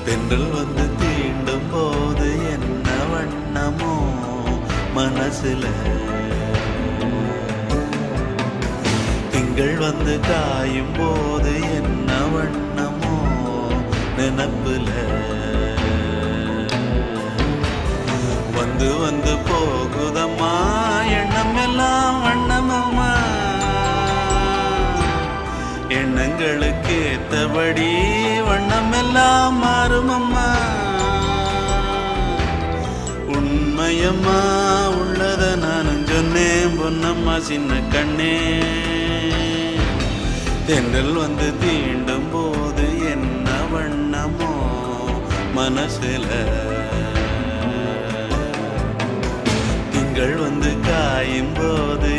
தென்றல் வந்து தீண்டும் போது என்ன வண்ணமோ மனசுல, திங்கள் வந்து காயும் போது என்ன வண்ணமோ நினப்புல, வந்து வந்து போகுதம்மா எண்ணம் எல்லாம் வண்ணமம்மா, எண்ணங்களுக்கு ஏத்தபடி வண்ணம் எல்லாம் மாறுமம்மா. உண்மையம்மா உள்ளத நானும் சொன்னேன் பொன்னம்மா சின்ன கண்ணே, தென்றல் வந்து தீண்டும் போது என்ன வண்ணமோ மனசுல, திங்கள் வந்து காயும் போது